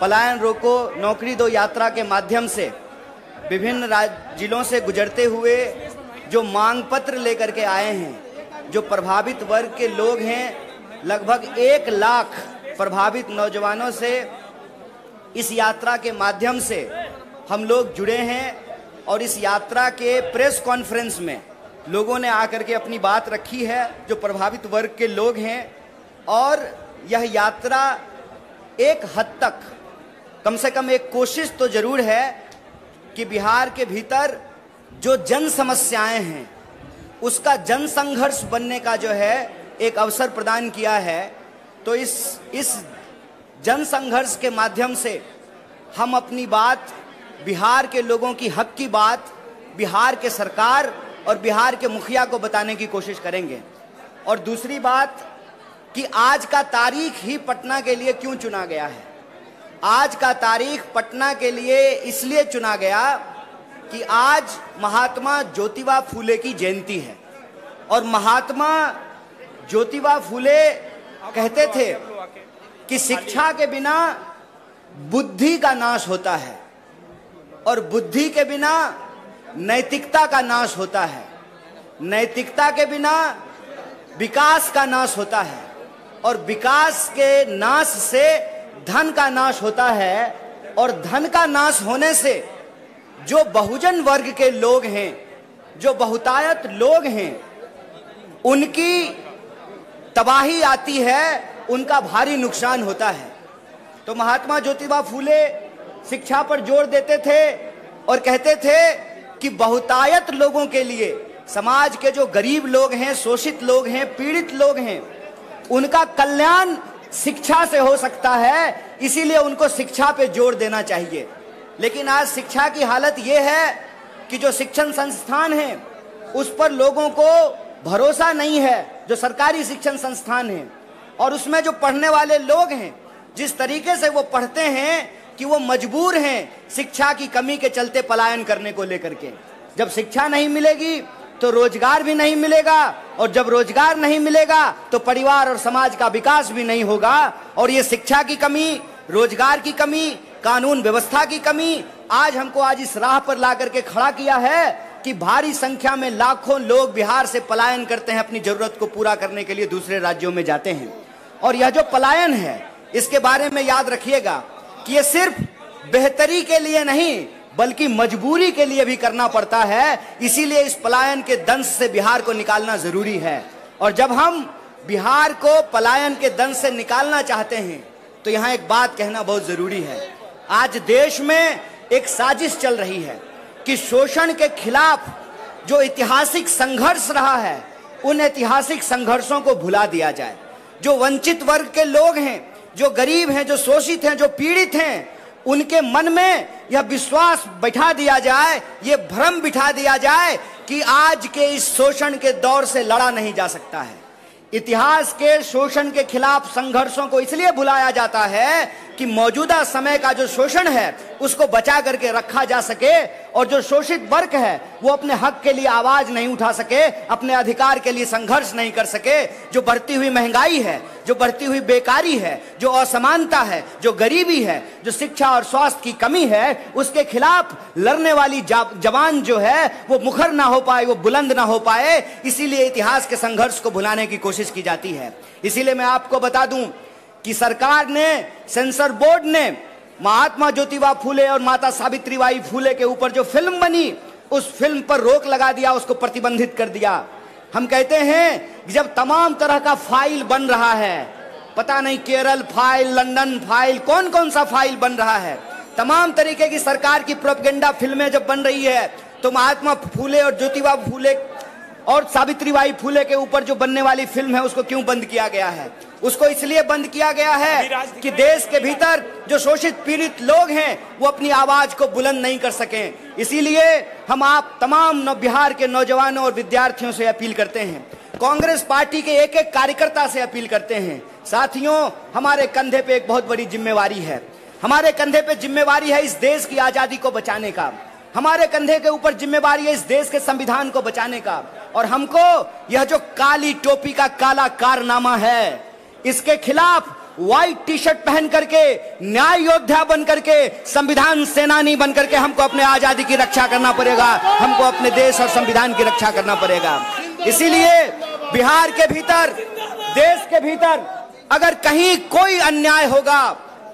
पलायन रोको नौकरी दो यात्रा के माध्यम से विभिन्न जिलों से गुजरते हुए जो मांग पत्र लेकर के आए हैं, जो प्रभावित वर्ग के लोग हैं, लगभग 1 लाख प्रभावित नौजवानों से इस यात्रा के माध्यम से हम लोग जुड़े हैं। और इस यात्रा के प्रेस कॉन्फ्रेंस में लोगों ने आकर के अपनी बात रखी है, जो प्रभावित वर्ग के लोग हैं। और यह यात्रा एक हद तक कम से कम एक कोशिश तो जरूर है कि बिहार के भीतर जो जन समस्याएं हैं उसका जन संघर्ष बनने का जो है एक अवसर प्रदान किया है। तो इस जन संघर्ष के माध्यम से हम अपनी बात, बिहार के लोगों की हक की बात बिहार के सरकार और बिहार के मुखिया को बताने की कोशिश करेंगे। और दूसरी बात कि आज का तारीख ही पटना के लिए क्यों चुना गया है। आज का तारीख पटना के लिए इसलिए चुना गया कि आज महात्मा ज्योतिबा फूले की जयंती है। और महात्मा ज्योतिबा फूले कहते थे कि शिक्षा के बिना बुद्धि का नाश होता है और बुद्धि के बिना नैतिकता का नाश होता है, नैतिकता के बिना विकास का नाश होता है और विकास के नाश से धन का नाश होता है। और धन का नाश होने से जो बहुजन वर्ग के लोग हैं, जो बहुतायत लोग हैं, उनकी तबाही आती है, उनका भारी नुकसान होता है। तो महात्मा ज्योतिबा फूले शिक्षा पर जोर देते थे और कहते थे कि बहुतायत लोगों के लिए, समाज के जो गरीब लोग हैं, शोषित लोग हैं, पीड़ित लोग हैं, उनका कल्याण शिक्षा से हो सकता है, इसीलिए उनको शिक्षा पे जोर देना चाहिए। लेकिन आज शिक्षा की हालत यह है कि जो शिक्षण संस्थान है उस पर लोगों को भरोसा नहीं है, जो सरकारी शिक्षण संस्थान है। और उसमें जो पढ़ने वाले लोग हैं, जिस तरीके से वो पढ़ते हैं कि वो मजबूर हैं शिक्षा की कमी के चलते पलायन करने को लेकर के। जब शिक्षा नहीं मिलेगी तो रोजगार भी नहीं मिलेगा, और जब रोजगार नहीं मिलेगा तो परिवार और समाज का विकास भी नहीं होगा। और ये शिक्षा की कमी, रोजगार की कमी, कानून व्यवस्था की कमी आज हमको इस राह पर ला करके खड़ा किया है कि भारी संख्या में लाखों लोग बिहार से पलायन करते हैं, अपनी जरूरत को पूरा करने के लिए दूसरे राज्यों में जाते हैं। और यह जो पलायन है, इसके बारे में याद रखिएगा कि ये सिर्फ बेहतरी के लिए नहीं बल्कि मजबूरी के लिए भी करना पड़ता है। इसीलिए इस पलायन के दंश से बिहार को निकालना जरूरी है। और जब हम बिहार को पलायन के दंश से निकालना चाहते हैं तो यहाँ एक बात कहना बहुत जरूरी है। आज देश में एक साजिश चल रही है कि शोषण के खिलाफ जो ऐतिहासिक संघर्ष रहा है, उन ऐतिहासिक संघर्षों को भुला दिया जाए। जो वंचित वर्ग के लोग हैं, जो गरीब हैं, जो शोषित हैं, जो पीड़ित हैं, उनके मन में यह विश्वास बैठा दिया जाए, ये भ्रम बिठा दिया जाए कि आज के इस शोषण के दौर से लड़ा नहीं जा सकता है। इतिहास के शोषण के खिलाफ संघर्षों को इसलिए भुलाया जाता है कि मौजूदा समय का जो शोषण है उसको बचा करके रखा जा सके, और जो शोषित वर्ग है वो अपने हक के लिए आवाज नहीं उठा सके, अपने अधिकार के लिए संघर्ष नहीं कर सके। जो बढ़ती हुई महंगाई है, जो बढ़ती हुई बेकारी है, जो असमानता है, जो गरीबी है, जो शिक्षा और स्वास्थ्य की कमी है, उसके खिलाफ लड़ने वाली जवान जो है वो मुखर ना हो पाए, वो बुलंद ना हो पाए। इसीलिए इतिहास के संघर्ष को भुलाने की कोशिश की जाती है। इसीलिए मैं आपको बता दूं कि सरकार ने, सेंसर बोर्ड ने महात्मा ज्योतिबा फूले और माता सावित्रीबाई फूले के ऊपर जो फिल्म बनी, उस फिल्म पर रोक लगा दिया, उसको प्रतिबंधित कर दिया। हम कहते हैं कि जब तमाम तरह का फाइल बन रहा है, पता नहीं केरल फाइल, लंदन फाइल, कौन कौन सा फाइल बन रहा है, तमाम तरीके की सरकार की प्रोपेगेंडा फिल्में जब बन रही है, तो महात्मा फूले और ज्योतिबा फूले और सावित्रीबाई फूले के ऊपर जो बनने वाली फिल्म है उसको क्यों बंद किया गया है? उसको इसलिए बंद किया गया है कि देश के भीतर जो शोषित पीड़ित लोग हैं वो अपनी आवाज को बुलंद नहीं कर सकें। इसीलिए हम आप तमाम बिहार के नौजवानों और विद्यार्थियों से अपील करते हैं, कांग्रेस पार्टी के एक एक कार्यकर्ता से अपील करते हैं, साथियों हमारे कंधे पे एक बहुत बड़ी जिम्मेवारी है। हमारे कंधे पे जिम्मेवारी है इस देश की आजादी को बचाने का, हमारे कंधे के ऊपर जिम्मेवारी है इस देश के संविधान को बचाने का। और हमको यह जो काली टोपी का काला कारनामा है, इसके खिलाफ व्हाइट टी शर्ट पहन करके, न्याय योद्धा बन करके, संविधान सेनानी बन करके हमको अपने आजादी की रक्षा करना पड़ेगा, हमको अपने देश और संविधान की रक्षा करना पड़ेगा। इसीलिए बिहार के भीतर, देश के भीतर अगर कहीं कोई अन्याय होगा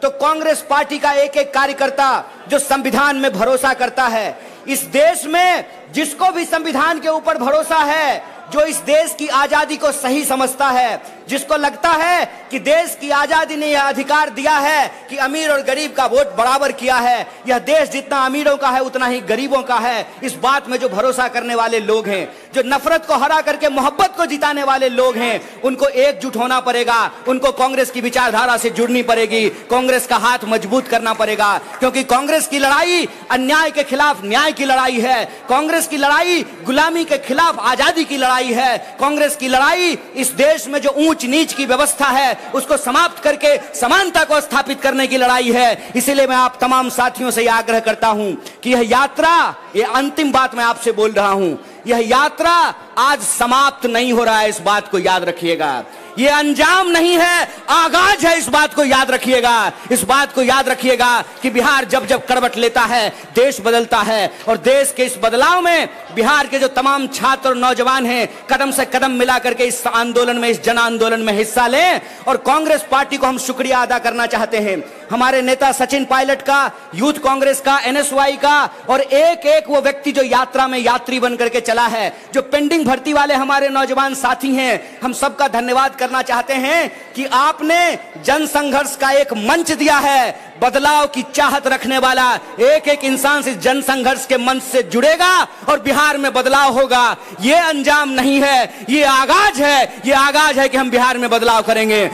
तो कांग्रेस पार्टी का एक एक कार्यकर्ता जो संविधान में भरोसा करता है, इस देश में जिसको भी संविधान के ऊपर भरोसा है, जो इस देश की आजादी को सही समझता है, जिसको लगता है कि देश की आजादी ने यह अधिकार दिया है कि अमीर और गरीब का वोट बराबर किया है, यह देश जितना अमीरों का है उतना ही गरीबों का है, इस बात में जो भरोसा करने वाले लोग हैं, जो नफरत को हरा करके मोहब्बत को जिताने वाले लोग हैं, उनको एकजुट होना पड़ेगा, उनको कांग्रेस की विचारधारा से जुड़नी पड़ेगी, कांग्रेस का हाथ मजबूत करना पड़ेगा। क्योंकि कांग्रेस की लड़ाई अन्याय के खिलाफ न्याय की लड़ाई है, कांग्रेस की लड़ाई गुलामी के खिलाफ आजादी की लड़ाई है, कांग्रेस की लड़ाई इस देश में जो ऊंच नीच की व्यवस्था है उसको समाप्त करके समानता को स्थापित करने की लड़ाई है। इसीलिए मैं आप तमाम साथियों से यह आग्रह करता हूं कि यह यात्रा, यह अंतिम बात मैं आपसे बोल रहा हूं, यह यात्रा आज समाप्त नहीं हो रहा है, इस बात को याद रखिएगा। ये अंजाम नहीं है, आगाज है, इस बात को याद रखिएगा। इस बात को याद रखिएगा कि बिहार जब जब करवट लेता है देश बदलता है, और देश के इस बदलाव में बिहार के जो तमाम छात्र और नौजवान हैं कदम से कदम मिला करके इस आंदोलन में, इस जन आंदोलन में हिस्सा लें। और कांग्रेस पार्टी को हम शुक्रिया अदा करना चाहते हैं, हमारे नेता सचिन पायलट का, यूथ कांग्रेस का, एनएसवाई का, और एक एक वो व्यक्ति जो यात्रा में यात्री बन करके चला है, जो पेंडिंग भर्ती वाले हमारे नौजवान साथी हैं, हम सबका धन्यवाद करना चाहते हैं कि आपने जन संघर्ष का एक मंच दिया है। बदलाव की चाहत रखने वाला एक एक इंसान इस जन संघर्ष के मंच से जुड़ेगा और बिहार में बदलाव होगा। ये अंजाम नहीं है, ये आगाज है, ये आगाज है कि हम बिहार में बदलाव करेंगे।